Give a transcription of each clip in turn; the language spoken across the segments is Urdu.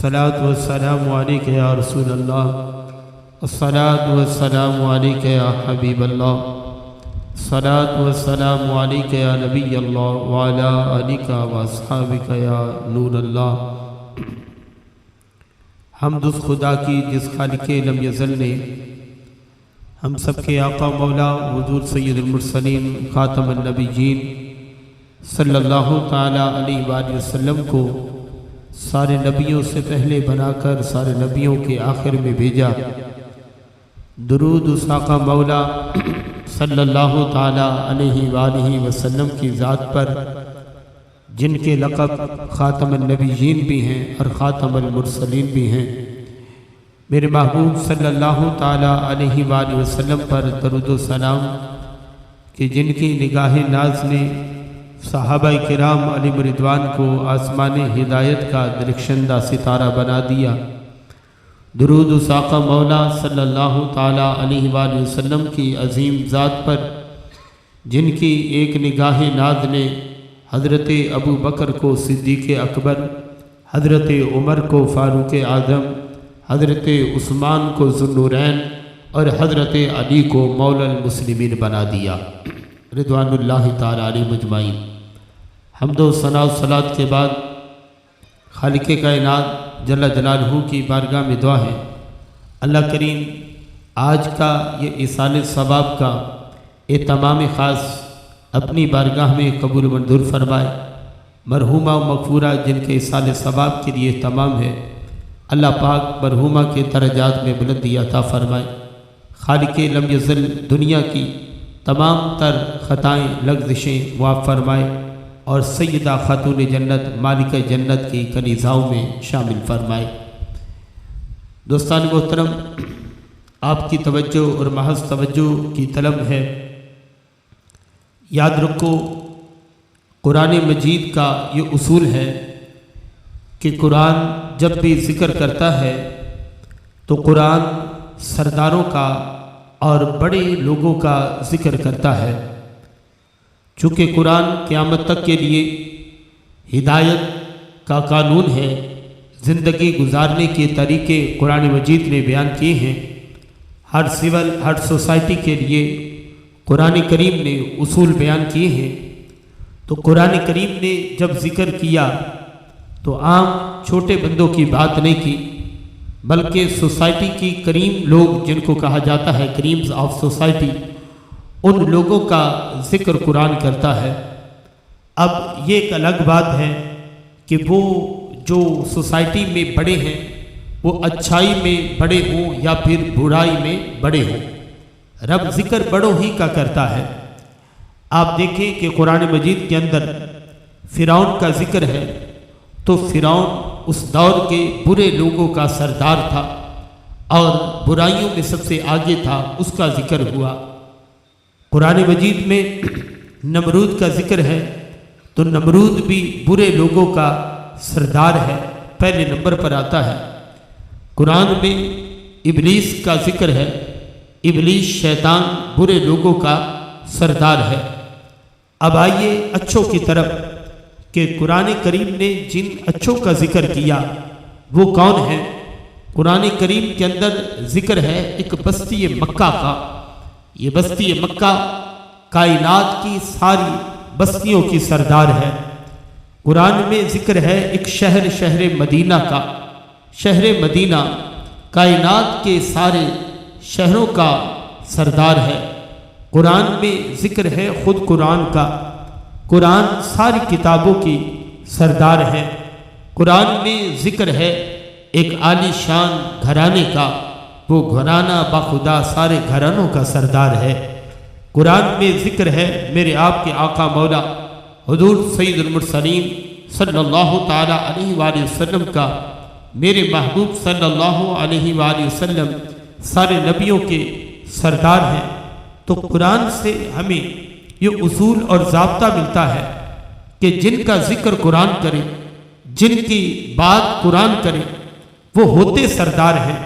الصلاۃ والسلام علیک یا رسول اللہ، الصلاۃ والسلام علیک یا حبیب اللہ، الصلاۃ والسلام علیک یا نبی اللہ وعلی آلک واصحابک یا نور اللہ۔ حمد اس خدا کی جس خالق لم یزل نے ہم سب کے آقا مولا حضور سید المرسلین خاتم النبیین صلی اللہ تعالی علیہ وآلہ وسلم کو سارے نبیوں سے پہلے بنا کر سارے نبیوں کے آخر میں بھیجا۔ درود اس آقا مولا صلی اللہ تعالی علیہ وآلہ وسلم کی ذات پر جن کے لقب خاتم النبیین بھی ہیں اور خاتم المرسلین بھی ہیں۔ میرے محبوب صلی اللہ تعالی علیہ وآلہ وسلم پر درود و سلام کہ جن کی نگاہ ناز نے صحابہ کرام علیہ رضوان کو آسمان ہدایت کا درخشندہ ستارہ بنا دیا۔ درود اس آقا مولا صلی اللہ تعالی علیہ وآلہ وسلم کی عظیم ذات پر جن کی ایک نگاہ ناز نے حضرت ابو بکر کو صدیق اکبر، حضرت عمر کو فاروق اعظم، حضرت عثمان کو ذو النورین اور حضرت علی کو مولا المسلمین بنا دیا رضوان اللہ تعالی علیہ مجمعین۔ حمد و ثنا و صلات کے بعد خالق کائنات جل جلالہ کی بارگاہ میں دعا ہے اللہ کریم آج کا یہ ایصال ثواب کا اہتمام خاص اپنی بارگاہ میں قبول منظور فرمائے۔ مرحومہ و مغفورہ جن کے ایصال ثواب کے لیے اہتمام ہے اللہ پاک مرحومہ کے درجات میں بلندی عطا فرمائے۔ خالق لم یزل دنیا کی تمام تر خطائیں لغزشیں معاف فرمائے اور سیدہ خاتون جنت مالک جنت کی کنیزاؤں میں شامل فرمائے۔ دوستان محترم، آپ کی توجہ اور محض توجہ کی طلب ہے۔ یاد رکھو قرآن مجید کا یہ اصول ہے کہ قرآن جب بھی ذکر کرتا ہے تو قرآن سرداروں کا اور بڑے لوگوں کا ذکر کرتا ہے۔ چونکہ قرآن قیامت تک کے لیے ہدایت کا قانون ہے، زندگی گزارنے کے طریقے قرآن مجید نے بیان کیے ہیں۔ ہر سول ہر سوسائٹی کے لیے قرآن کریم نے اصول بیان کیے ہیں۔ تو قرآن کریم نے جب ذکر کیا تو عام چھوٹے بندوں کی بات نہیں کی، بلکہ سوسائٹی کی کریم لوگ جن کو کہا جاتا ہے کریمز آف سوسائٹی، ان لوگوں کا ذکر قرآن کرتا ہے۔ اب یہ ایک الگ بات ہے کہ وہ جو سوسائٹی میں بڑے ہیں وہ اچھائی میں بڑے ہوں یا پھر برائی میں بڑے ہوں، رب ذکر بڑوں ہی کا کرتا ہے۔ آپ دیکھیں کہ قرآن مجید کے اندر فرعون کا ذکر ہے تو فرعون اس دور کے برے لوگوں کا سردار تھا اور برائیوں میں سب سے آگے تھا، اس کا ذکر ہوا۔ قرآن مجید میں نمرود کا ذکر ہے تو نمرود بھی برے لوگوں کا سردار ہے، پہلے نمبر پر آتا ہے۔ قرآن میں ابلیس کا ذکر ہے، ابلیس شیطان برے لوگوں کا سردار ہے۔ اب آئیے اچھوں کی طرف کہ قرآن کریم نے جن اچھوں کا ذکر کیا وہ کون ہے۔ قرآن کریم کے اندر ذکر ہے ایک بستی مکہ کا۔ یہ بستی مکہ کائنات کی ساری بستیوں کی سردار ہے۔ قرآن میں ذکر ہے ایک شہر مدینہ کا۔ شہر مدینہ کائنات کے سارے شہروں کا سردار ہے۔ قرآن میں ذکر ہے خود قرآن کا۔ قرآن ساری کتابوں کی سردار ہے۔ قرآن میں ذکر ہے ایک عالی شان گھرانے کا، وہ گھرانہ باخدا سارے گھرانوں کا سردار ہے۔ قرآن میں ذکر ہے میرے آپ کے آقا مولا حضور سید المرسلین صلی اللہ تعالی علیہ وآلہ وسلم کا، میرے محبوب صلی اللہ علیہ وآلہ وسلم سارے نبیوں کے سردار ہیں۔ تو قرآن سے ہمیں یہ اصول اور ضابطہ ملتا ہے کہ جن کا ذکر قرآن کرے، جن کی بات قرآن کرے، وہ ہوتے سردار ہیں۔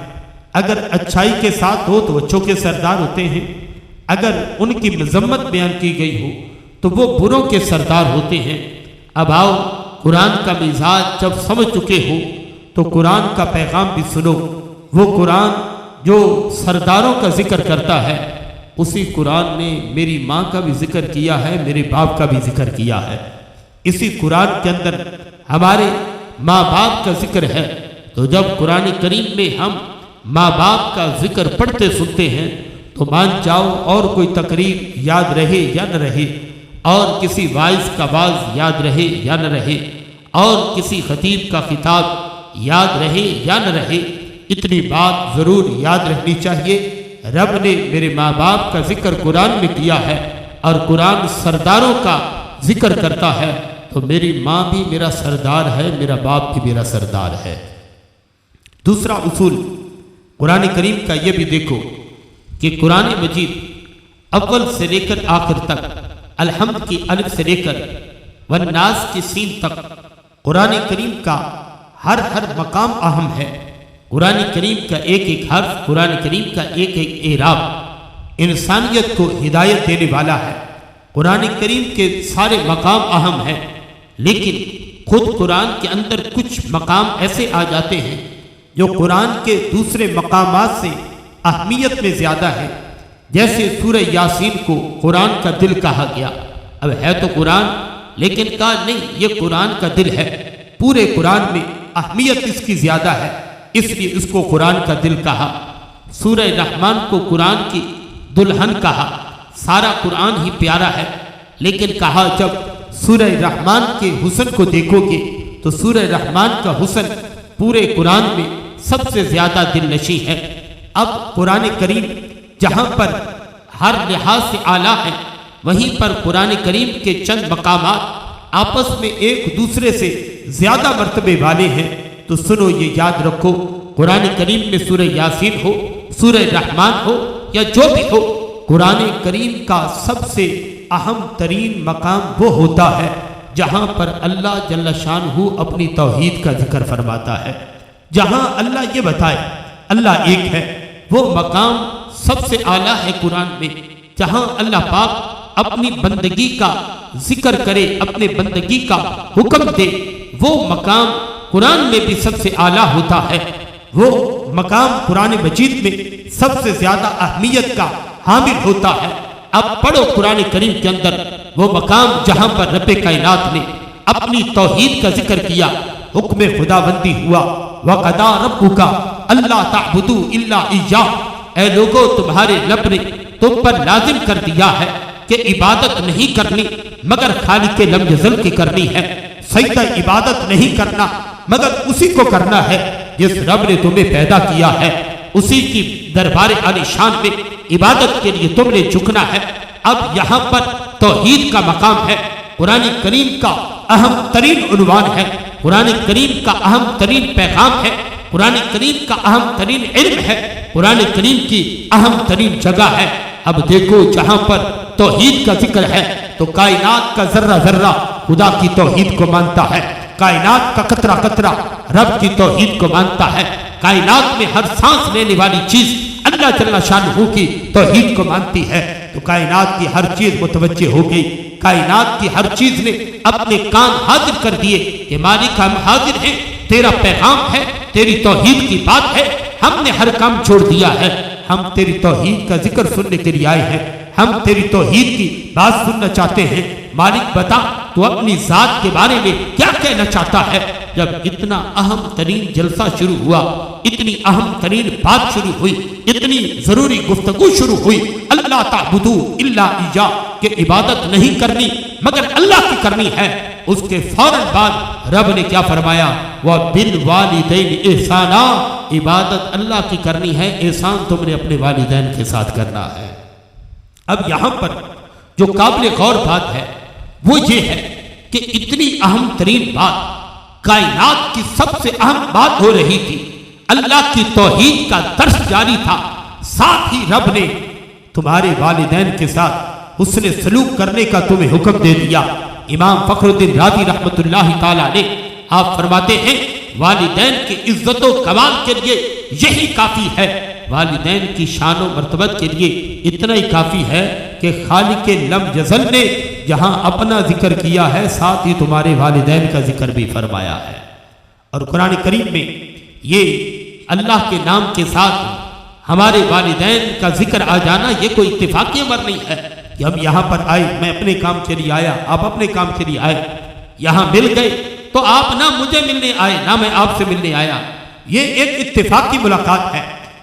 اگر اچھائی کے ساتھ ہو تو اچھوں کے سردار ہوتے ہیں، اگر ان کی مذمت بیان کی گئی ہو تو وہ بروں کے سردار ہوتے ہیں۔ اب آؤ قرآن کا مزاج جب سمجھ چکے ہو تو قرآن کا پیغام بھی سنو۔ وہ قرآن جو سرداروں کا ذکر کرتا ہے، اسی قرآن نے میری ماں کا بھی ذکر کیا ہے، میرے باپ کا بھی ذکر کیا ہے۔ اسی قرآن کے اندر ہمارے ماں باپ کا ذکر ہے۔ تو جب قرآن کریم میں ہم ماں باپ کا ذکر پڑھتے سنتے ہیں تو مان جاؤ اور کوئی تقریر یاد رہے یا نہ رہے، اور کسی وائز کا واز یاد رہے یا نہ رہے، اور کسی خطیب کا خطاب یاد رہے یا نہ رہے، اتنی بات ضرور یاد رہنی چاہیے، رب نے میرے ماں باپ کا ذکر قرآن میں کیا ہے اور قرآن سرداروں کا ذکر کرتا ہے، تو میری ماں بھی میرا سردار ہے، میرا باپ بھی میرا سردار ہے۔ دوسرا اصول قرآن کریم کا یہ بھی دیکھو کہ قرآن مجید اول سے لے کر آخر تک، الحمد کی الف سے لے کر والناس کی سین تک، قرآن کریم کا ہر مقام اہم ہے۔ قرآن کریم کا ایک ایک حرف، قرآن کریم کا ایک ایک اعراب انسانیت کو ہدایت دینے والا ہے۔ قرآن کریم کے سارے مقام اہم ہیں، لیکن خود قرآن کے اندر کچھ مقام ایسے آ جاتے ہیں جو قرآن کے دوسرے مقامات سے اہمیت میں زیادہ ہے۔ جیسے سورہ یاسین کو قرآن کا دل کہا گیا، اب ہے تو قرآن، لیکن کہا نہیں یہ قرآن کا دل ہے، پورے قرآن میں اہمیت اس کی زیادہ ہے، اس لیے اس کو قرآن کا دل کہا۔ سورہ رحمان کو قرآن کی دلہن کہا، سارا قرآن ہی پیارا ہے، لیکن کہا جب سورہ رحمان کے حسن کو دیکھو گے تو سورہ رحمان کا حسن پورے قرآن میں سب سے زیادہ دل نشیں ہے۔ اب قرآن کریم جہاں پر ہر لحاظ سے اعلیٰ ہے، وہیں پر قرآن کریم کے چند مقامات آپس میں ایک دوسرے سے زیادہ مرتبے والے ہیں۔ تو سنو، یہ یاد رکھو، قرآن کریم میں سورہ یاسین ہو، سورہ رحمان ہو یا جو بھی ہو، قرآن کریم کا سب سے اہم ترین مقام وہ ہوتا ہے جہاں پر اللہ جل شانہ اپنی توحید کا ذکر فرماتا ہے۔ جہاں اللہ یہ بتائے اللہ ایک ہے، وہ مقام سب سے اعلیٰ ہے قرآن میں۔ جہاں اللہ پاک اپنی بندگی کا ذکر کرے، اپنے بندگی کا حکم دے، وہ مقام قرآن میں بھی سب سے اعلیٰ ہوتا ہے۔ وہ مقام قرآن مجید میں سب سے زیادہ اہمیت کا حامل ہوتا ہے۔ اب پڑھو قرآن کریم کے اندر وہ مقام جہاں پر رب کائنات نے اپنی توحید کا ذکر کیا، حکم خداوندی ہوا، وَقَضَىٰ رَبُّكَ أَلَّا تَعْبُدُوا إِلَّا إِيَّاهُ، اے لوگو تمہارے رب نے تم پر لازم کر دیا ہے کہ عبادت نہیں کرنی مگر خالق لم یزل کی کرنی ہے، سجدہ عبادت نہیں کرنا مگر اسی کو کرنا ہے جس رب نے تمہیں پیدا کیا ہے، اسی کی دربار عالی شان میں عبادت کے لیے تم نے جھکنا ہے۔ اب یہاں پر توحید کا مقام ہے، قرآن کریم کا اہم ترین عنوان ہے، قرآن کریم کا اہم ترین پیغام ہے، قرآن کریم کا اہم ترین علم ہے، قرآن کریم کی اہم ترین جگہ ہے۔ اب دیکھو جہاں پر توحید کا ذکر ہے تو کائنات کا ذرہ ذرہ خدا کی توحید کو مانتا ہے، کائنات کا قطرہ قطرہ رب کی توحید کو مانتا ہے، کائنات میں ہر سانس لینے والی چیز اللہ جل شانہ کی توحید کو مانتی ہے۔ تو کائنات کی ہر چیز متوجہ ہو گئی، کائنات کی ہر چیز نے اپنے کان حاضر کر دیے کہ مالک ہم حاضر ہیں، تیرا پیغام ہے، تیری توحید کی بات ہے، ہم نے ہر کام چھوڑ دیا ہے، ہم تیری توحید کا ذکر سننے کے لیے آئے ہیں، ہم تیری توحید کی بات سننا چاہتے ہیں۔ مالک بتا تو اپنی ذات کے بارے میں کیا کہنا چاہتا ہے؟ جب اتنا اہم ترین جلسہ شروع ہوا، اتنی اہم ترین بات شروع ہوئی، اتنی ضروری گفتگو شروع ہوئی، اللہ تعبدوا الا ایاہ، کہ عبادت نہیں کرنی مگر اللہ کی کرنی ہے، اس کے فوراً بعد رب نے کیا فرمایا؟ وَبِالْوَالِدَيْنِ احسانا، عبادت اللہ کی کرنی ہے، احسان تم نے اپنے والدین کے ساتھ کرنا ہے۔ اب یہاں پر جو قابل غور بات ہے وہ یہ ہے کہ اتنی اہم ترین بات، کائنات کی سب سے اہم بات ہو رہی تھی، اللہ کی توحید کا درس جاری تھا، ساتھ ہی رب نے تمہارے والدین کے ساتھ حسن سلوک کرنے کا تمہیں حکم دے دیا۔ امام فخر الدین رازی رحمۃ اللہ تعالی نے آپ فرماتے ہیں والدین کی عزت و کمال کے لیے یہی کافی ہے، والدین کی شان و مرتبت کے لیے اتنا ہی کافی ہے کہ خالق لم یزل نے جہاں اپنا ذکر کیا ہے ساتھ ہی تمہارے والدین کا ذکر بھی فرمایا ہے۔ اور قرآن کریم میں یہ اللہ کے نام کے ساتھ ہمارے والدین کا ذکر آ جانا یہ کوئی اتفاقی امر نہیں ہے کہ ہم یہاں پر آئے، میں اپنے کام کے لیے آیا، آپ اپنے کام کے لیے آئے، یہاں مل گئے تو آپ نہ مجھے ملنے آئے نہ میں آپ سے ملنے آیا، یہ ایک اتفاقی ملاقات ہے۔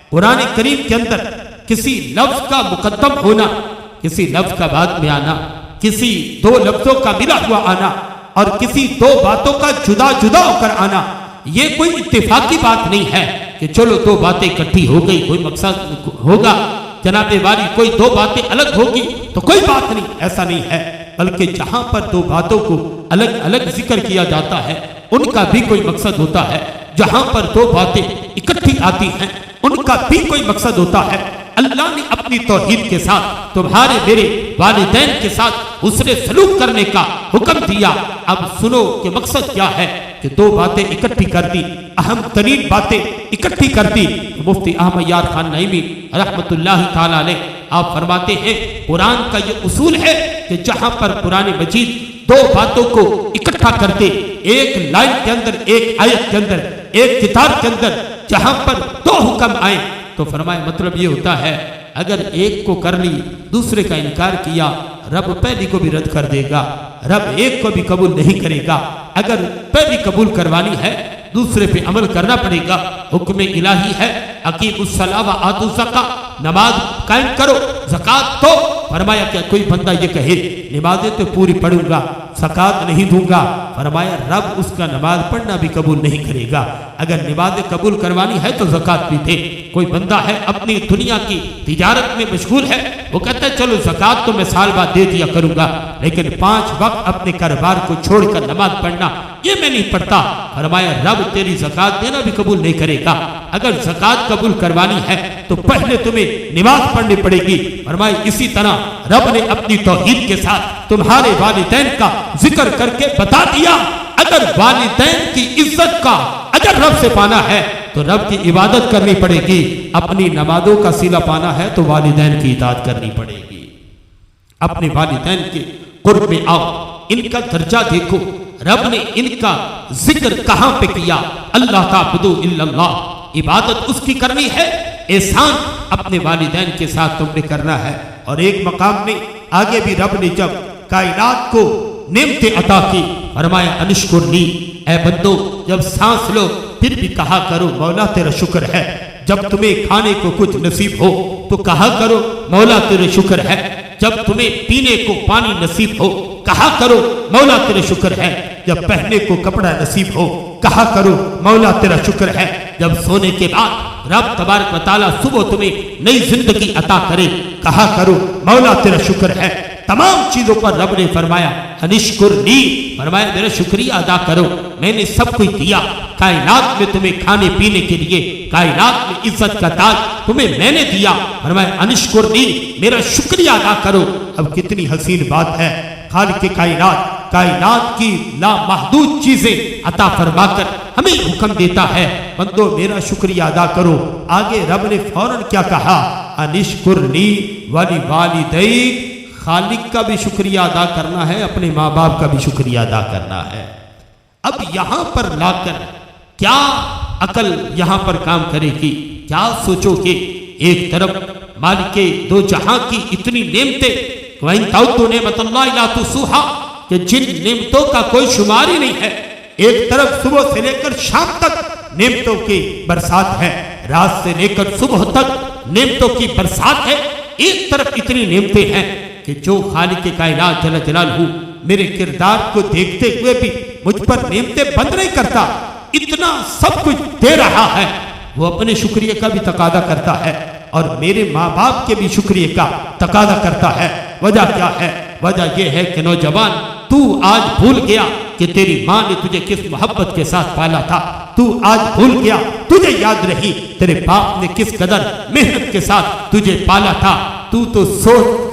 قرآن کریم کے اندر کسی لفظ کا مقدم ہونا، کسی لفظ کا بعد میں آنا، کسی دو لفظوں کا ملا ہوا آنا اور کسی دو باتوں کا جدا جدا ہو کر آنا، یہ کوئی اتفاقی بات نہیں ہے کہ چلو دو باتیں اکٹھی ہو گئی، کوئی مقصد ہوگا جناب والی، کوئی دو باتیں الگ ہوگی تو کوئی بات نہیں، ایسا نہیں ہے، بلکہ جہاں پر دو باتوں کو الگ الگ ذکر کیا جاتا ہے ان کا بھی کوئی مقصد ہوتا ہے، جہاں پر دو باتیں اکٹھی آتی ہیں ان کا بھی کوئی مقصد ہوتا ہے۔ اللہ نے اپنی توحید کے ساتھ تمہارے میرے والدین کے ساتھ حسن سلوک کرنے کا حکم دیا۔ اب سنو کہ مقصد کیا ہے کہ دو باتیں اکٹھی کر دی، اہم ترین باتیں اکٹھی کر دی۔ مفتی احمد یار خان نعیمی رحمت اللہ تعالی علیہ آپ فرماتے ہیں قرآن کا یہ اصول ہے کہ جہاں پر قرآن مجید دو باتوں کو اکٹھا کرتے، ایک لائن کے اندر، ایک آیت کے اندر، ایک کتاب کے اندر جہاں پر دو حکم آئے تو فرمائے مطلب یہ ہوتا ہے اگر ایک کو کر لی دوسرے کا انکار کیا رب پہلی کو بھی رد کر دے گا، رب ایک کو بھی قبول نہیں کرے گا۔ اگر پہلی قبول کروانی ہے دوسرے پہ عمل کرنا پڑے گا، حکم الہی ہے اقیموا الصلاۃ وآتوا الزکاۃ، نماز قائم کرو، زکوٰۃ دو۔ فرمایا کہ کوئی بندہ یہ کہے نمازیں تو پوری پڑھوں گا زکوٰۃ نہیں دوں گا، فرمایا رب اس کا نماز پڑھنا بھی قبول نہیں کرے گا۔ اگر نمازیں قبول کروانی ہے تو زکوٰۃ بھی دے۔ کوئی بندہ ہے اپنی دنیا کی تجارت میں مشغول ہے، وہ کہتا ہے چلو زکوٰۃ تو میں سال بعد دے دیا کروں گا لیکن 5 وقت اپنے کاروبار کو چھوڑ کر نماز پڑھنا یہ میں نہیں پڑھتا، فرمایا رب تیری زکوٰۃ دینا بھی قبول نہیں کرے گا۔ اگر زکوٰۃ قبول کروانی ہے تو پہلے تمہیں نماز پڑھنی پڑے گی۔ فرمایا اسی طرح رب نے اپنی توحید کے ساتھ تمہارے والدین کا ذکر کر کے بتا دیا اگر والدین کی عزت کا اگر رب سے پانا ہے تو رب کی عبادت کرنی پڑے گی، اپنی نمازوں کا صلہ پانا ہے تو والدین کی اطاعت کرنی پڑے گی۔ اپنے والدین کے قرب میں آؤ، ان کا درجہ دیکھو، رب نے ان کا ذکر کہاں پہ کیا؟ اللہ تعبدوا الا اللہ، عبادت اس کی کرنی ہے، احسان اپنے والدین کے ساتھ تم نے کرنا ہے۔ اور ایک مقام میں آگے بھی رب نے جب کائنات کو نعمتیں عطا کی فرمایا انشکر لی، اے بندو جب سانس لو پھر بھی کہا کرو مولا تیرا شکر ہے، جب تمہیں کھانے کو کچھ نصیب ہو تو کہا کرو مولا تیرا شکر ہے، جب تمہیں پینے کو پانی نصیب ہو کہا کرو مولا تیرا شکر ہے، جب پہننے کو کپڑا نصیب ہو کہا کرو مولا تیرا شکر ہے، جب سونے کے بعد رب تبارک و تعالیٰ صبح تمہیں نئی زندگی عطا کرے کہا کرو مولا تیرا شکر ہے۔ تمام چیزوں پر رب نے فرمایا انشکر لی، فرمایا میرا شکریہ ادا کرو، میں نے سب کچھ دیا، کائنات میں تمہیں کھانے پینے کے لیے، کائنات میں عزت کا تاج تمہیں میں نے دیا، فرمایا انشکر لی، میرا شکریہ ادا کرو۔ اب کتنی حسین بات ہے، خالق کائنات کی لامحدود چیزیں عطا فرما کر ہمیں حکم دیتا ہے بندو میرا شکریہ ادا کرو۔ آگے رب نے فوراً کیا کہا؟ انشکر لی ولوالدیک، خالق کا بھی شکریہ ادا کرنا ہے، اپنے ماں باپ کا بھی شکریہ ادا کرنا ہے۔ اب یہاں پر لا کر کیا عقل یہاں پر کام کرے گی؟ کیا سوچو گے؟ ایک طرف مالک دو جہاں کی اتنی نعمتیں، وَإِن تَعُدُّوا نِعْمَتَ اللَّهِ لَا تُحْصُوهَا، کہ جن نعمتوں کا کوئی شمار ہی نہیں ہے، ایک طرف صبح سے لے کر شام تک نعمتوں کی برسات ہے، رات سے لے کر صبح تک نعمتوں کی برسات ہے، ایک طرف اتنی نعمتیں ہیں کہ جو خالق کائنات جل جلالہ میرے کردار کو دیکھتے ہوئے بھی مجھ پر نعمتیں بند نہیں کرتا، اتنا سب کچھ دے رہا ہے، وہ اپنے شکریہ کا بھی تقاضا کرتا ہے اور میرے ماں باپ کے بھی شکریہ کا تقاضا کرتا ہے۔ وجہ کیا ہے؟ وجہ یہ ہے کہ نوجوان تو آج بھول گیا کہ تیری ماں نے تجھے کس محبت کے ساتھ پالا تھا، تو آج بھول گیا، تجھے یاد رہی تیرے باپ نے کس قدر محنت کے ساتھ تجھے پالا تھا، تو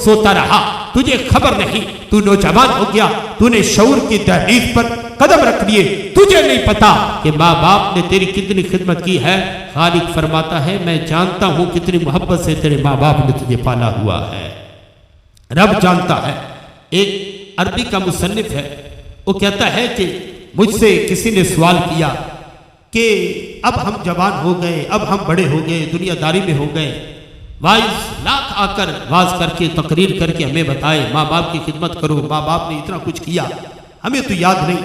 سوتا رہا، تجھے خبر نہیں، تو نوجوان ہو گیا، تو نے شعور کی دہلیز پر قدم رکھ لیے، تجھے نہیں پتا کہ ماں باپ نے تیری کتنی خدمت کی ہے۔ خالق فرماتا ہے میں جانتا ہوں کتنی محبت سے تیرے ماں باپ نے تجھے پالا ہوا ہے، رب جانتا ہے۔ ایک عربی کا مصنف ہے، وہ کہتا ہے کہ مجھ سے کسی نے سوال کیا کہ اب ہم جوان ہو گئے، اب ہم بڑے ہو گئے، دنیا داری میں ہو گئے، وائز لاکھ آ کر واز کر کے تقریر کر کے ہمیں بتائے ماں باپ کی خدمت کرو، ماں باپ نے اتنا کچھ کیا، ہمیں تو یاد نہیں،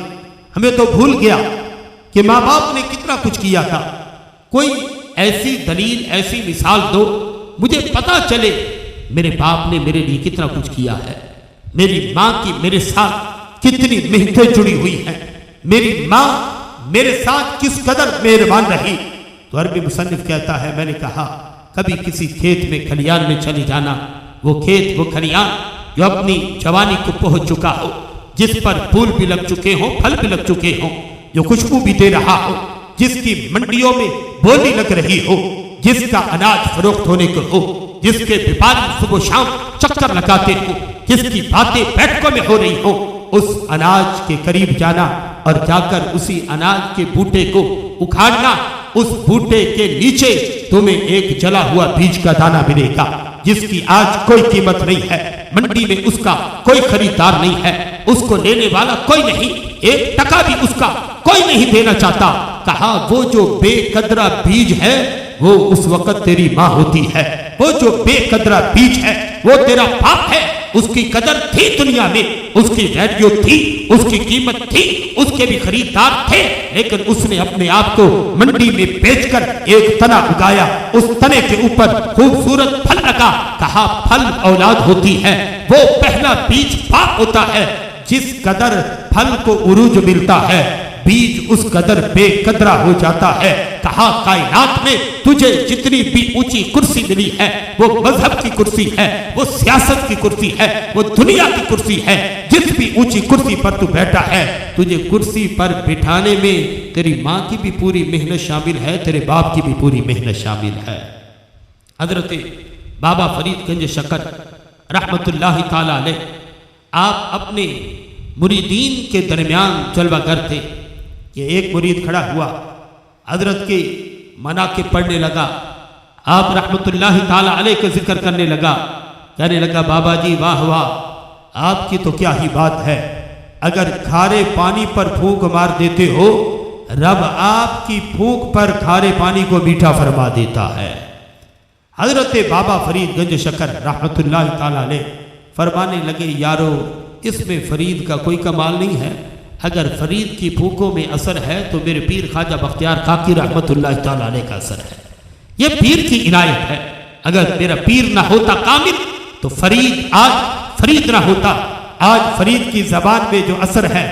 ہمیں تو بھول گیا کہ ماں باپ نے کتنا کچھ کیا تھا۔ کوئی ایسی دلیل، ایسی مثال دو، مجھے پتا چلے میرے باپ نے میرے لیے کتنا کچھ کیا ہے، میری ماں کی میرے ساتھ کتنی محنتیں جڑی ہوئی ہیں، میری ماں میرے ساتھ کس قدر مہربان رہی۔ تو عربی مصنف کہتا ہے، میں نے کہا کبھی کسی کھیت میں کھلیان میں چلی جانا، وہ کھیت، وہ کھلیان جو اپنی جوانی کو پہنچ چکا ہو، جس پر پھول بھی لگ چکے ہوں، پھل بھی لگ چکے ہوں، جو خوشبو بھی دے رہا ہو، جس کی منڈیوں میں بولی لگ رہی ہو، جس کا اناج فروخت ہونے کو ہو، جس کے بیپاری صبح و شام چکر لگاتے ہو، جس کی باتیں بیٹھکوں میں ہو رہی ہو، اس اناج کے قریب جانا اور جا کر اسی اناج کے بوٹے کو اکھاڑنا، اس بوٹے کے نیچے تمہیں ایک جلا ہوا بیج کا دانہ ملے گا، جس کی آج کوئی قیمت نہیں ہے، منڈی میں اس کا کوئی خریدار نہیں ہے، اس کو لینے والا کوئی نہیں، ایک ٹکا بھی اس کا کوئی نہیں دینا چاہتا۔ کہا وہ جو بے قدرہ بیج ہے وہ اس وقت تیری ماں ہوتی ہے، وہ جو بے قدرہ بیج ہے وہ تیرا باپ ہے، اس کی قدر تھی دنیا میں، اس کی ویلیو تھی، اس کی قیمت تھی، اس کے بھی خریدار تھے، لیکن اس نے اپنے آپ کو منڈی میں بیچ کر ایک تنا اگایا، اس تنے کے اوپر خوبصورت پھل لگا، کہا پھل اولاد ہوتی ہے، وہ پہلا بیج باپ ہوتا ہے، جس قدر پھل کو عروج ملتا ہے بیج اس قدر بے قدرہ ہو جاتا ہے۔ کہا کائنات میں تجھے جتنی بھی اونچی کرسی ملی ہے، وہ مذہب کی کرسی ہے، وہ سیاست کی کرسی ہے، وہ دنیا کی کرسی ہے، جس بھی اونچی کرسی پر تو بیٹھا ہے، تجھے کرسی پر بٹھانے میں تیری ماں کی بھی پوری محنت شامل ہے، تیرے باپ کی بھی پوری محنت شامل ہے۔ حضرت بابا فرید گنج شکر رحمت اللہ تعالی علیہ، آپ اپنے مریدین کے درمیان جلوہ گر تھے کہ ایک مرید کھڑا ہوا، حضرت کے مناقب پڑھنے لگا، آپ رحمت اللہ تعالی علیہ کا ذکر کرنے لگا، کہنے لگا بابا جی واہ واہ، آپ کی تو کیا ہی بات ہے، اگر کھارے پانی پر پھونک مار دیتے ہو، رب آپ کی پھونک پر کھارے پانی کو میٹھا فرما دیتا ہے۔ حضرت بابا فرید گنج شکر رحمت اللہ تعالی علیہ فرمانے لگے، یارو اس میں فرید کا کوئی کمال نہیں ہے، اگر فرید کی پھونکوں میں اثر ہے تو میرے پیر خواجہ بختیار کاکی رحمت اللہ تعالی علیہ کا اثر ہے، یہ پیر کی عنایت ہے، اگر میرا پیر نہ ہوتا کامل تو فرید آج فرید نہ ہوتا، آج فرید کی زبان میں جو اثر ہے،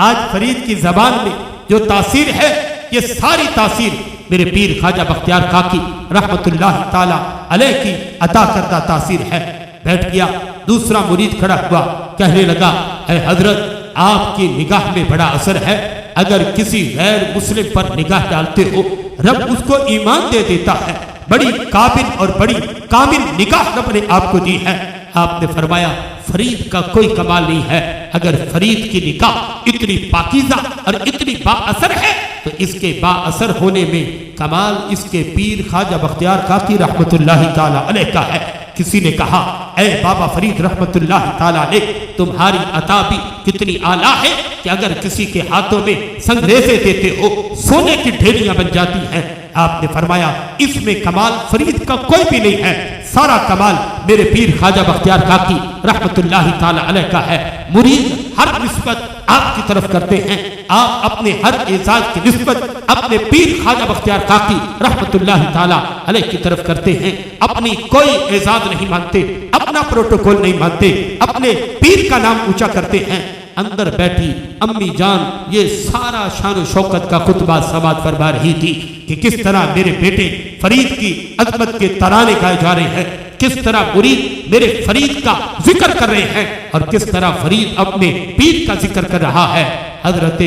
آج فرید کی زبان میں جو تاثیر ہے، یہ ساری تاثیر میرے پیر خواجہ بختیار کاکی رحمت اللہ تعالی علیہ کی عطا کردہ تاثیر ہے۔ بیٹھ گیا، دوسرا مرید کھڑا ہوا، کہنے لگا اے حضرت آپ کی نگاہ میں بڑا اثر ہے، اگر کسی غیر مسلم پر نگاہ ڈالتے ہو رب اس کو ایمان دے دیتا ہے، بڑی قابل اور بڑی کامل نگاہ رب نے آپ کو دی ہے۔ آپ نے فرمایا فرید کا کوئی کمال نہیں ہے، اگر فرید کی نگاہ اتنی پاکیزہ اور اتنی با اثر ہے تو اس کے با اثر ہونے میں کمال اس کے پیر خواجہ بختیار کاکی رحمت اللہ تعالی علیہ کا ہے۔ کسی نے کہا اے بابا فرید رحمت اللہ تعالی علیہ، تمہاری عطا بھی کتنی اعلیٰ ہے کہ اگر کسی کے ہاتھوں میں سنگریزے دیتے ہو سونے کی ڈھیریاں بن جاتی ہیں۔ آپ نے فرمایا اس میں کمال فرید کا کوئی بھی نہیں ہے، سارا کمال میرے پیر خواجہ بختیار کاکی رحمت اللہ تعالی علیہ کا ہے۔ مرید ہر نسبت آپ کی طرف کرتے ہیں، آپ اپنے ہر اعزاز کی نسبت اپنے پیر خواجہ بختیار کاکی رحمت اللہ تعالی علیہ کی طرف کرتے ہیں، اپنی کوئی اعزاز نہیں مانتے، اپنا پروٹوکول نہیں مانتے، اپنے پیر کا نام اونچا کرتے ہیں۔ اندر بیٹھی امی جان یہ سارا شان و شوکت کا خطبہ سماعت فرما رہی تھی کہ کس طرح میرے بیٹے فرید کی عظمت کے ترانے گائے جا رہے ہیں، کس طرح مرید میرے فرید کا ذکر کر رہے ہیں اور کس طرح فرید اپنے پیر کا ذکر کر رہا ہے۔ حضرت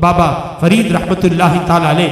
بابا فرید رحمت اللہ تعالی علیہ،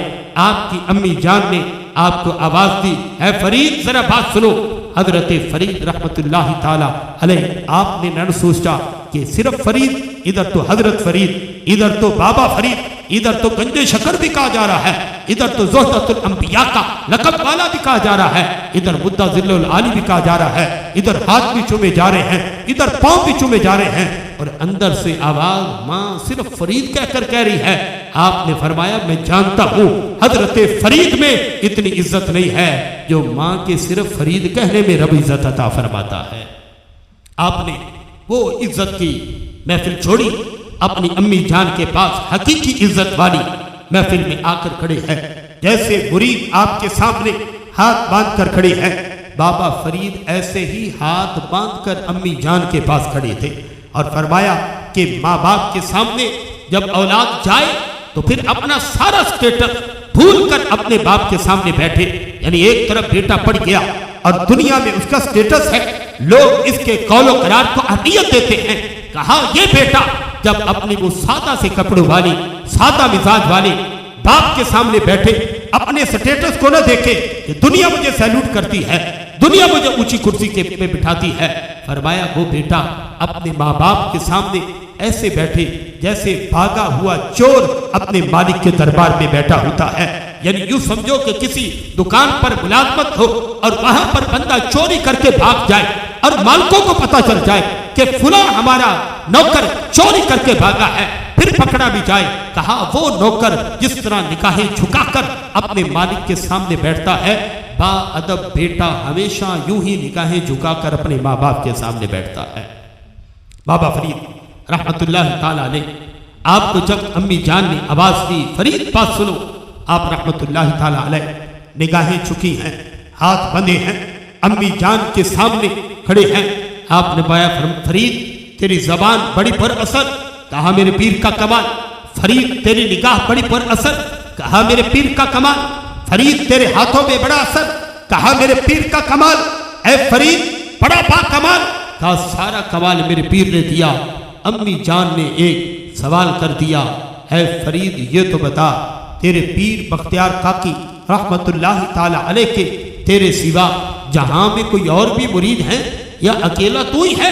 آپ کی امی جان نے آپ کو آواز دی، اے فرید ذرا بات سنو۔ حضرت فرید رحمت اللہ تعالی علیہ آپ نے نہ سوچا کہ صرف فرید، ادھر تو حضرت فرید، ادھر تو بابا فرید، ادھر تو گنجے شکر بھی کہا جا رہا ہے، ادھر تو زہدۃ الانبیاء کا لقب والا بھی کہا جا رہا ہے، ادھر مدہ ذل العالی بھی کہا جا رہا ہے، ادھر ہاتھ بھی چومے جا رہے ہیں، ادھر پاؤں بھی چومے جا رہے ہیں، اور اندر سے آواز ماں صرف فرید کہہ کر کہہ رہی ہے۔ آپ نے فرمایا میں جانتا ہوں حضرت فرید میں اتنی عزت نہیں ہے جو ماں کے صرف فرید کہنے میں رب عزت عطا فرماتا ہے۔ آپ نے وہ عزت کی محفل چھوڑی، اپنی امی جان کے پاس حقیقی عزت والی محفل میں آ کر کھڑے ہیں، جیسے مرید آپ کے سامنے ہاتھ باندھ کر کھڑے ہیں، بابا فرید ایسے ہی ہاتھ باندھ کر امی جان کے پاس کھڑے تھے، اور فرمایا کہ ماں باپ کے سامنے جب اولاد جائے تو پھر اپنا سارا سٹیٹس بھول کر اپنے باپ کے سامنے بیٹھے، یعنی ایک طرف بیٹا پڑ گیا اور دنیا میں اس کا سٹیٹس ہے، لوگ اس کے قول و قرار کو اہمیت دیتے ہیں، کہا یہ بیٹا جب اپنی وہ سادہ سے کپڑوں والی سادہ مزاج والی باپ کے سامنے بیٹھے، اپنے سٹیٹس کو نہ دیکھے کہ دنیا مجھے سیلوٹ کرتی ہے، دنیا مجھے اونچی کرسی کے پہ بٹھاتی ہے، فرمایا وہ بیٹا اپنے ماں باپ کے سامنے ایسے بیٹھے جیسے بھاگا ہوا چور اپنے مالک کے دربار میں بیٹھا ہوتا ہے، یعنی یوں سمجھو کہ کسی دکان پر ملازمت ہو اور وہاں پر بندہ چوری کر کے بھاگ جائے اور مالکوں کو پتا چل جائے کہ فلاں ہمارا نوکر چوری کر کے بھاگا ہے، پھر پکڑا بھی جائے، کہا وہ نوکر جس طرح نگاہیں جھکا کر اپنے مالک کے سامنے بیٹھتا ہے، با ادب بیٹا ہمیشہ یوں ہی نگاہیں جھکا کر اپنے ماں باپ کے سامنے بیٹھتا ہے۔ بابا فرید رحمت اللہ تعالیٰ علیہ، آپ کو جب امی جان نے آواز دی فرید بات سنو، آپ رحمت اللہ تعالیٰ علیہ نگاہیں جھکی ہیں، ہاتھ بندھے ہیں، امی جان کے سامنے کھڑے ہیں، آپ نے پایا فرید تیری زبان بڑی پر اثر، کہا میرے پیر کا کمال، فرید تیری نگاہ بڑی پر اثر، کہا میرے پیر کا کمال، فرید تیرے ہاتھوں میں بڑا اثر، کہا میرے پیر کا کمال، اے فرید بڑا با کمال، کہا سارا کمال میرے پیر نے دیا۔ امی جان نے ایک سوال کر دیا، اے فرید یہ تو بتا تیرے پیر بختیار کاکی رحمت اللہ تعالی علیہ کے تیرے سوا جہاں میں کوئی اور بھی مرید ہیں یا اکیلا تو ہی ہے؟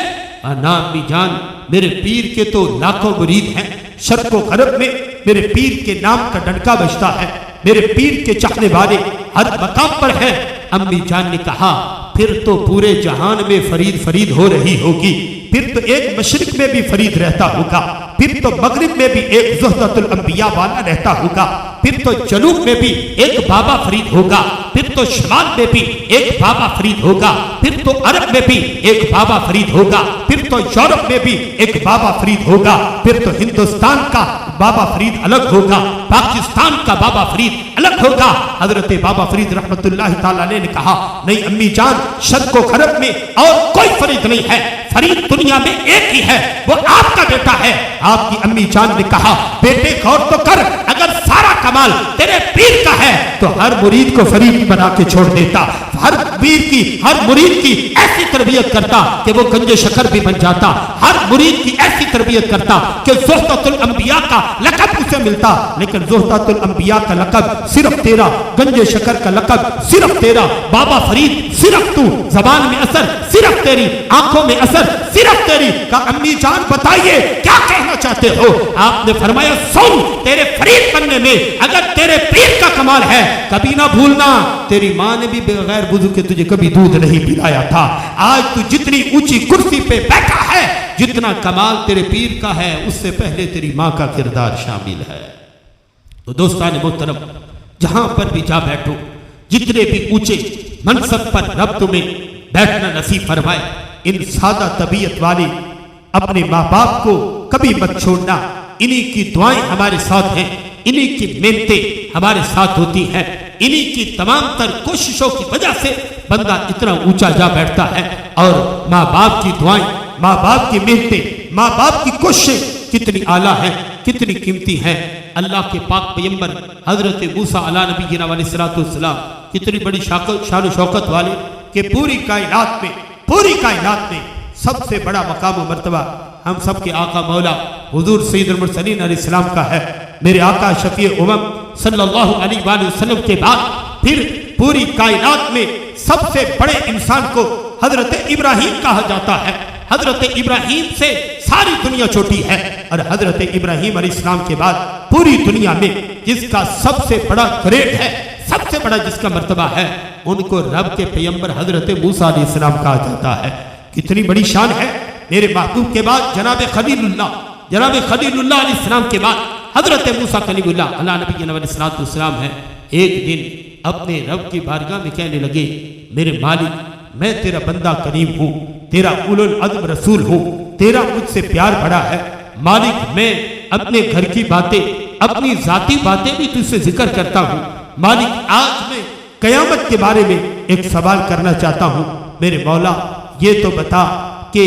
نا امی جان میرے پیر کے تو لاکھوں مرید ہیں، شرق و غرب میں میرے پیر کے نام کا ڈنکا بجتا ہے، میرے پیر کے چاہنے والے ہر مقام پر ہیں۔ امی جان نے کہا پھر تو پورے جہان میں فرید فرید ہو رہی ہوگی، پھر تو ایک مشرق میں بھی فرید رہتا ہوگا، پھر تو مغرب میں بھی ایک زہدۃ الانبیاء والا رہتا ہوگا، پھر تو جنوب میں بھی ایک بابا فرید ہوگا، پھر تو شمال میں بھی ایک بابا فرید ہوگا، پھر تو عرب میں بھی ایک بابا فرید ہوگا، پھر تو یورپ میں بھی ایک بابا فرید ہوگا، پھر تو ہندوستان کا بابا فرید الگ ہوگا، پاکستان کا بابا فرید الگ ہوگا۔ حضرت بابا فرید رحمت اللہ تعالیٰ علیہ نے کہا نہیں امی جان شرق و غرب میں اور کوئی فرید نہیں ہے، فرید دنیا میں ایک ہی ہے، وہ آپ کا بیٹا ہے۔ آپ کی امی جان نے کہا بیٹے غور تو کر، اگر سارا کمال تیرے پیر کا ہے تو ہر مرید کو فرید بنا کے چھوڑ دیتا، ہر پیر کی ہر مرید کی ایسی تربیت کرتا کہ وہ گنج شکر بھی بن جاتا، ہر مرید کی ایسی تربیت کرتا کہ زہدۃ الانبیاء کا لقب اسے ملتا، لیکن زہدۃ الانبیاء کا لقب صرف تیرا، گنج شکر کا لقب صرف تیرا، بابا فرید صرف تو، زبان میں اثر صرف تیری، آنکھوں میں اثر صرف تیری۔ کہ امی جان بتائیے کیا کہنا چاہتے ہو؟ آپ نے فرمایا سن تیرے فرید بننے میں اگر تیرے پیر کا کمال ہے کبھی نہ بھولنا تیری ماں نے بھی بغیر وضو کے تجھے کبھی دودھ نہیں پلایا تھا، آج تو جتنی اونچی کرسی پہ بیٹھا ہے جتنا کمال تیرے پیر کا ہے اس سے پہلے تیری ماں کا کردار شامل ہے۔ تو دوستان محترم جہاں پر بھی جا بیٹھو، جتنے بھی اونچے منصب پر رب تمہیں بیٹھنا نصیب فرمائے، ان سادہ طبیعت والے اپنے ماں باپ کو کبھی مت چھوڑنا، انہی کی دعائیں ہمارے ساتھ ہیں، انہی کی محنتیں ہمارے ساتھ ہوتی ہیں، انہی کی تمام تر کوششوں کی وجہ سے بندہ اتنا اونچا جا بیٹھتا ہے۔ اور ماں باپ کی دعائیں، ماں باپ کی محنتیں، ماں باپ کی کوششیں کتنی اعلیٰ ہیں، کتنی قیمتی ہیں۔ اللہ کے پاک پیغمبر حضرت موسیٰ علیہ نبینا علیہ السلام کتنی بڑی شان و شوکت والے کہ پوری کائنات میں سب سے بڑا مقام و مرتبہ ہم سب کے آقا مولا حضور سید المرسلین علیہ السلام کا ہے۔ میرے آقا شفیع امم صلی اللہ علیہ وآلہ وسلم کے بعد پھر پوری کائنات میں سب سے بڑے انسان کو حضرت ابراہیم کہا جاتا ہے۔ حضرت ابراہیم سے ساری دنیا چھوٹی ہے، اور حضرت ابراہیم علیہ السلام کے بعد پوری دنیا میں جس کا سب سے بڑا گریڈ ہے، سب سے بڑا جس کا مرتبہ ہے، ان کو رب کے پیغمبر حضرت موسیٰ علیہ السلام کہا جاتا ہے۔ کتنی بڑی شان ہے۔ میرے محبوب کے بعد جناب خلیل اللہ علیہ السلام کے بعد حضرت موسیٰ کلیم اللہ علیہ نبی علیہ السلام ہے۔ ایک دن اپنے رب کی بارگاہ میں کہنے لگے، میرے مالک، میں تیرا بندہ کریم ہوں، تیرا اولو العزم رسول ہوں، تیرا مجھ سے پیار بڑا ہے مالک، میں اپنے گھر کی باتیں، اپنی ذاتی باتیں بھی تجھ سے ذکر کرتا ہوں مالک۔ آج میں قیامت کے بارے میں ایک سوال کرنا چاہتا ہوں، میرے مولا یہ تو بتا کہ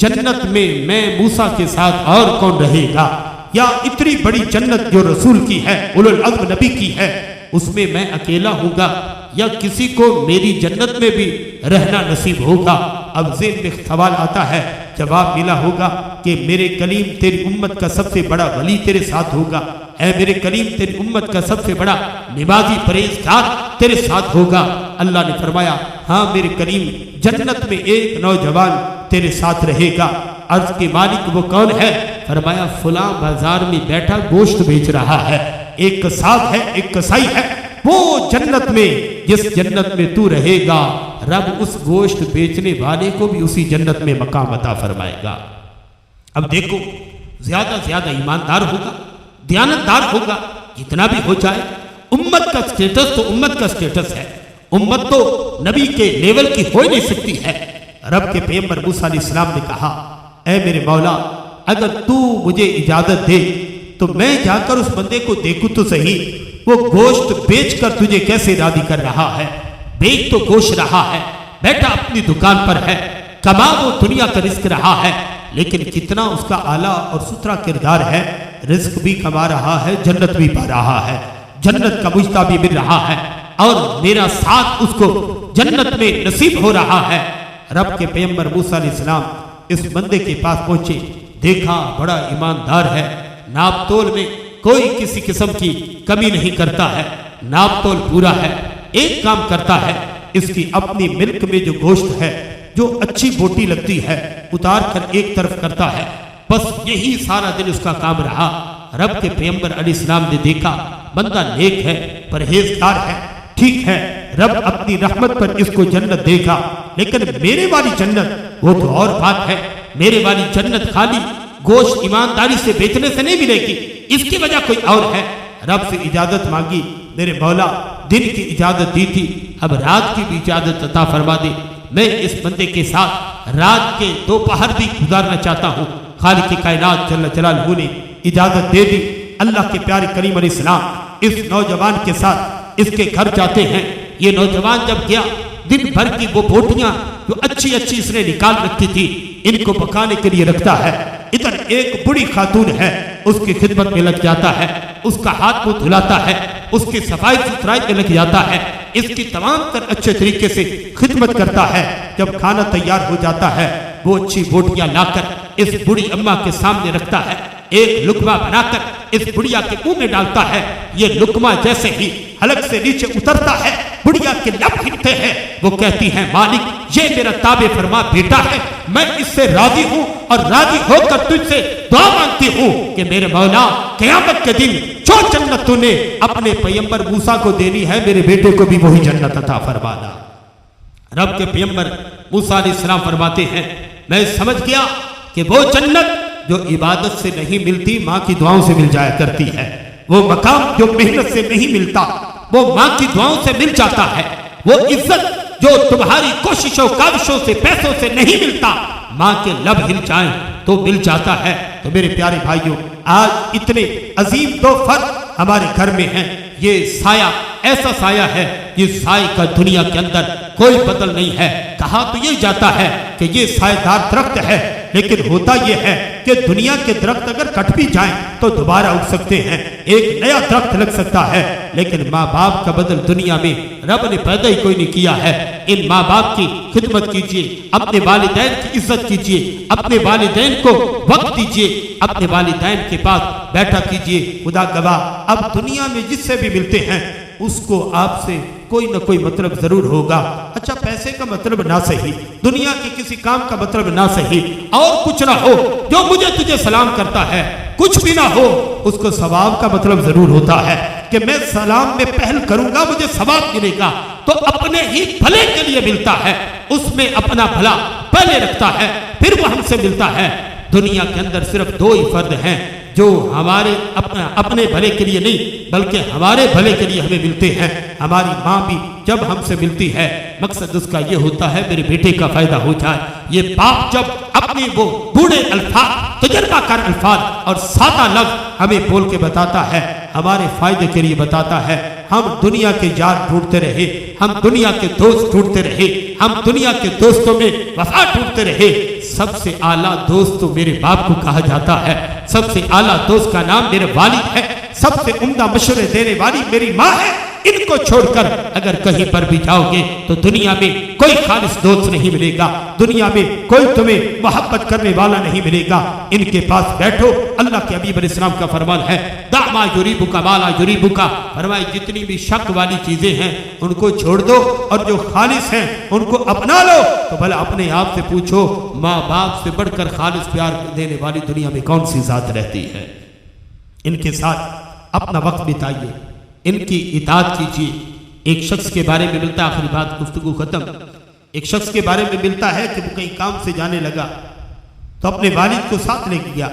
جنت میں میں موسیٰ کے ساتھ اور کون رہے گا، یا اتنی بڑی جنت جو رسول کی ہے، اولو العزم نبی کی ہے، اس میں میں اکیلا ہوں گا یا کسی کو میری جنت میں بھی رہنا نصیب ہوگا؟ اب ذہن میں سوال آتا ہے، جواب ملا ہوگا کہ میرے کلیم تیری امت کا سب سے بڑا ولی تیرے ساتھ ہوگا، اے میرے کلیم تیری امت کا سب سے بڑا نمازی پرہیزگار تیرے ساتھ ہوگا۔ اللہ نے فرمایا، ہاں میرے کلیم، جنت میں ایک نوجوان تیرے ساتھ رہے گا۔ عرض کے مالک وہ کون ہے؟ فرمایا فلاں بازار میں بیٹھا گوشت بیچ رہا ہے، ایک قصاب ہے، ایک قصائی ہے، وہ جنت میں جس جنت میں تو رہے گا رب اس گوشت بیچنے والے کو بھی اسی جنت میں مقام عطا فرمائے گا۔ اب دیکھو، زیادہ زیادہ ایماندار ہوگا، دیانتدار ہوگا، جتنا بھی ہو جائے، امت کا سٹیٹس تو امت کا سٹیٹس ہے، امت تو نبی کے لیول کی ہو ہی نہیں سکتی ہے۔ رب کے پیغمبر موسیٰ علیہ السلام نے کہا، اے میرے مولا، اگر تو مجھے اجازت دے تو میں جا کر اس بندے کو دیکھوں تو صحیح، وہ گوشت بیچ کر تجھے کیسے راضی کر رہا ہے۔ بیچ تو گوشت رہا ہے، بیٹا اپنی دکان پر ہے، کما وہ دنیا کا رزق رہا ہے، لیکن کتنا اس کا اعلیٰ اور ستھرا کردار ہے، رزق بھی کما رہا ہے، جنت بھی پا رہا ہے، جنت کا مجتبی بھی مل رہا ہے، اور میرا ساتھ اس کو جنت میں نصیب ہو رہا ہے۔ رب کے پیغمبر موسیٰ علیہ السلام اس بندے کے پاس پہنچے، دیکھا بڑا ایماندار ہے، ناپ تول میں کوئی کسی قسم کی کمی نہیں کرتا ہے، ناپ تول پورا ہے۔ ایک کام کرتا ہے، اس کی اپنی ملک میں جو گوشت ہے، جو اچھی بوٹی لگتی ہے، اتار کر ایک طرف کرتا ہے، بس یہی سارا دن اس کا کام رہا۔ رب کے پیغمبر علیہ السلام نے دیکھا بندہ نیک ہے، پرہیزگار ہے، ٹھیک ہے، رب اپنی رحمت پر اس کو جنت دے گا، لیکن میرے والی جنت وہ تو اور بات ہے، میرے والی جنت خالی گوشت ایمانداری سے بیچنے سے نہیں ملے گی، اس کی وجہ کوئی اور ہے۔ رب سے اجازت مانگی، میرے مولا دن کی اجازت دی تھی، اب رات کی بھی اجازت عطا فرما دے، میں اس بندے کے ساتھ رات کے دوپہر بھی گزارنا چاہتا ہوں۔ خالق کائنات جل جلالہ نے اجازت دے دی۔ اللہ کے پیارے کریم علیہ السلام اس نوجوان کے ساتھ اس کے گھر جاتے ہیں۔ یہ نوجوان جب گیا، دن بھر کی وہ بوٹیاں جو اچھی اچھی اس نے نکال رکھی تھی، ان کو پکانے کے لیے رکھتا ہے۔ ادھر ایک بڑی خاتون ہے، اس کی خدمت میں لگ جاتا ہے، اس کا ہاتھ منہ دھلاتا ہے، اس کی صفائی ستھرائی میں لگ جاتا ہے، اس کی تمام تر اچھے طریقے سے خدمت کرتا ہے۔ جب کھانا تیار ہو جاتا ہے، وہ اچھی بوٹیاں لا کر اس بڑی اماں کے سامنے رکھتا ہے، ایک لقمہ بنا کر اس بڑیا کے منہ میں ڈالتا ہے۔ یہ لقمہ جیسے ہی حلق سے نیچے اترتا ہے، بڑیا کے لب ہلتے ہیں، وہ کہتی ہیں مالک یہ میرا تابع فرما بیٹا ہے، میں اس سے راضی ہوں اور راضی ہو کر تجھ سے دعا مانگتی ہوں کہ میرے مولا قیامت کے دن جو جنت تو نے اپنے پیغمبر موسیٰ کو دینی ہے، میرے بیٹے کو بھی وہی جنت عطا فرمانا۔ رب کے پیغمبر موسیٰ علیہ السلام فرماتے ہیں، میں سمجھ گیا کہ وہ جنت جو عبادت سے نہیں ملتی، ماں کی دعاؤں سے مل جایا کرتی ہے، وہ مقام جو محنت سے نہیں ملتا، وہ ماں کی دعاؤں سے مل جاتا ہے، وہ عزت جو تمہاری کوششوں کاوشوں سے پیسوں سے نہیں ملتا، ماں کے لب ہل جائیں تو مل جاتا ہے۔ تو میرے پیارے بھائیوں، آج اتنے عظیم دو فرد ہمارے گھر میں ہیں۔ یہ سایہ ایسا سایہ ہے جس سائے کا دنیا کے اندر کوئی بدل نہیں ہے۔ کہا تو یہ جاتا ہے کہ یہ سایہ دار درخت ہے، لیکن ہوتا یہ ہے کہ دنیا کے درخت اگر کٹ بھی جائیں تو دوبارہ اگ سکتے ہیں، ایک نیا درخت لگ سکتا ہے، لیکن ماں باپ کا بدل دنیا میں رب نے پیدا ہی کوئی نہیں کیا ہے۔ ان ماں باپ کی خدمت کیجئے، اپنے والدین کی عزت کیجئے، اپنے والدین کو وقت دیجئے، اپنے والدین کے پاس بیٹھا کیجئے۔ خدا گواہ اب دنیا میں جس سے بھی ملتے ہیں اس کو آپ سے کوئی نہ کوئی مطلب ضرور ہوگا. اچھا پیسے کا مطلب نہ صحیح, دنیا کے کسی کام کا مطلب نہ صحیح, اور کچھ نہ ہو, جو مجھے تجھے سلام کرتا ہے کچھ بھی نہ ہو, اس کو ثواب کا مطلب ضرور ہوتا ہے کہ میں سلام میں پہل کروں گا مجھے ثواب ملے گا. تو اپنے ہی بھلے کے لیے ملتا ہے, اس میں اپنا بھلا پہلے رکھتا ہے پھر وہ ہم سے ملتا ہے. دنیا کے اندر صرف دو ہی فرد ہیں جو ہمارے اپنے بھلے کے لیے نہیں بلکہ ہمارے بھلے کے لیے ہمیں ملتے ہیں. ہماری ماں بھی جب ہم سے ملتی ہے مقصد اس کا یہ ہوتا ہے میرے بیٹے کا فائدہ ہو جائے. یہ باپ جب اپنے وہ بوڑھے الفاظ, تجربہ کار الفاظ اور سادہ لفظ ہمیں بول کے بتاتا ہے, ہمارے فائدے کے لیے بتاتا ہے. ہم دنیا کے یار ڈھونڈتے رہے, ہم دنیا کے دوست ڈھونڈتے رہے, ہم دنیا کے دوستوں میں وفا ڈھونڈتے رہے. سب سے اعلیٰ دوست تو میرے باپ کو کہا جاتا ہے, سب سے اعلیٰ دوست کا نام میرے والد ہے, سب سے عمدہ مشورے دینے والی میری ماں ہے. ان کو چھوڑ کر اگر کہیں پر بھی جاؤ گے تو دنیا میں کوئی خالص دوست نہیں ملے گا, دنیا میں کوئی تمہیں محبت کرنے والا نہیں ملے گا. ان کے پاس بیٹھو. اللہ کے حبیب علیہ السلام کا فرمان ہے دع ما یریبک ما لا یریبک, فرمائے جتنی بھی شک والی چیزیں ہیں ان کو چھوڑ دو اور جو خالص ہیں ان کو اپنا لو. تو بھلا اپنے آپ سے پوچھو ماں باپ سے بڑھ کر خالص پیار دینے والی دنیا میں کون سی ذات رہتی ہے. ان کے ساتھ اپنا وقت بتائیے, ان کی اطاعت کیجیے. ایک شخص کے بارے میں ملتا ہے, آخری بات گفتگو ختم, ایک شخص کے بارے میں ملتا ہے کہ وہ کہیں کام سے جانے لگا تو اپنے والد کو ساتھ لے گیا.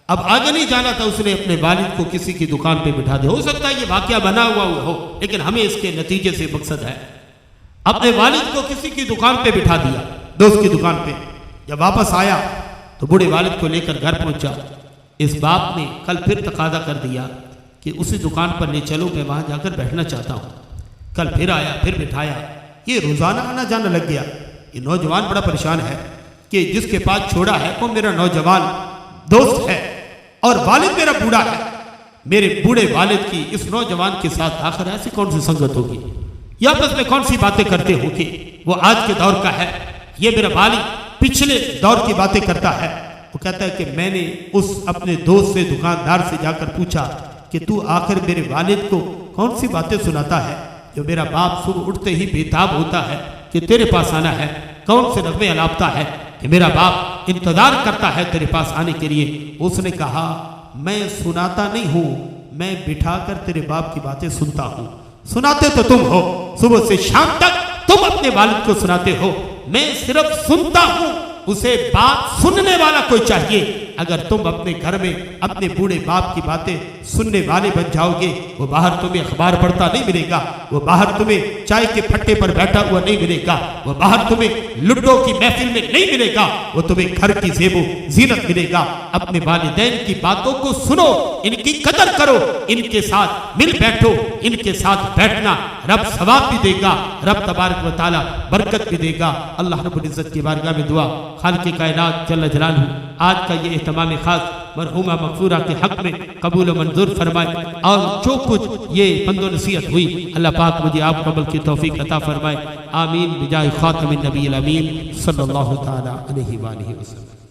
اب آگے نہیں جانا تھا, اس نے اپنے والد کو کسی کی دکان پہ بٹھا دیا. ہو سکتا ہے یہ واقعہ بنا ہوا ہو لیکن ہمیں اس کے نتیجے سے مقصد ہے. اپنے والد کو کسی کی دکان پہ بٹھا دیا, دوست کی دکان پہ. جب واپس آیا تو بوڑھے والد کو لے کر گھر پہنچا. اس باپ نے کل پھر تقاضا کر دیا کہ اسی دکان پر لے چلو, میں وہاں جا کر بیٹھنا چاہتا ہوں. کل پھر آیا, پھر بٹھایا. یہ روزانہ آنا جانا لگ گیا. یہ نوجوان بڑا پریشان ہے کہ جس کے پاس چھوڑا ہے وہ میرا نوجوان دوست ہے اور والد میرا بوڑھا ہے. میرے بوڑھے والد کی اس نوجوان کے ساتھ آخر ایسی کون سی سنگت ہوگی, یا آپس میں کون سی باتیں کرتے ہو گے. وہ آج کے دور کا ہے, یہ میرا والد پچھلے دور کی باتیں کرتا ہے. وہ کہتا ہے کہ میں نے اس اپنے دوست سے, دکاندار سے جا کر پوچھا کہ تو آخر میرے والد کو کون سی باتیں سناتا ہے جو میرا باپ صبح اٹھتے ہی بےتاب ہوتا ہے کہ تیرے پاس آنا ہے, کون سے نغمے الاپتا ہے کہ میرا باپ انتظار کرتا ہے تیرے پاس آنے کے لیے. اس نے کہا میں سناتا نہیں ہوں, میں بٹھا کر تیرے باپ کی باتیں سنتا ہوں. سناتے تو تم ہو, صبح سے شام تک تم اپنے والد کو سناتے ہو, میں صرف سنتا ہوں. اسے بات سننے والا کوئی چاہیے. اگر تم اپنے گھر میں اپنے بوڑھے باپ کی باتیں سننے والے بن جاؤ گے, وہ باہر تمہیں اخبار پڑھتا نہیں ملے گا, وہ باہر تمہیں چائے کے پھٹے پر بیٹھا ہوا نہیں ملے گا, وہ باہر تمہیں لڈو کی محفل میں نہیں ملے گا, وہ تمہیں گھر کی زیب و زینت ملے گا. اپنے والدین کی باتوں کو سنو, ان کی قدر کرو, ان کے ساتھ مل بیٹھو. ان کے ساتھ بیٹھنا رب ثواب بھی دے گا, رب تبارک و تعالی برکت بھی دے گا. اللہ رب العزت کی بارگاہ میں دعا, خالق کائنات جل جلالہ آج کا یہ اہتمام خاص مرحومہ مغفورہ کے حق میں قبول و منظور فرمائے, اور جو کچھ یہ پند و نصیحت ہوئی اللہ پاک مجھے آپ کو عمل کی توفیق عطا فرمائے. آمین بجائے خاتم النبی الامین صلی اللہ تعالی علیہ وآلہ وسلم.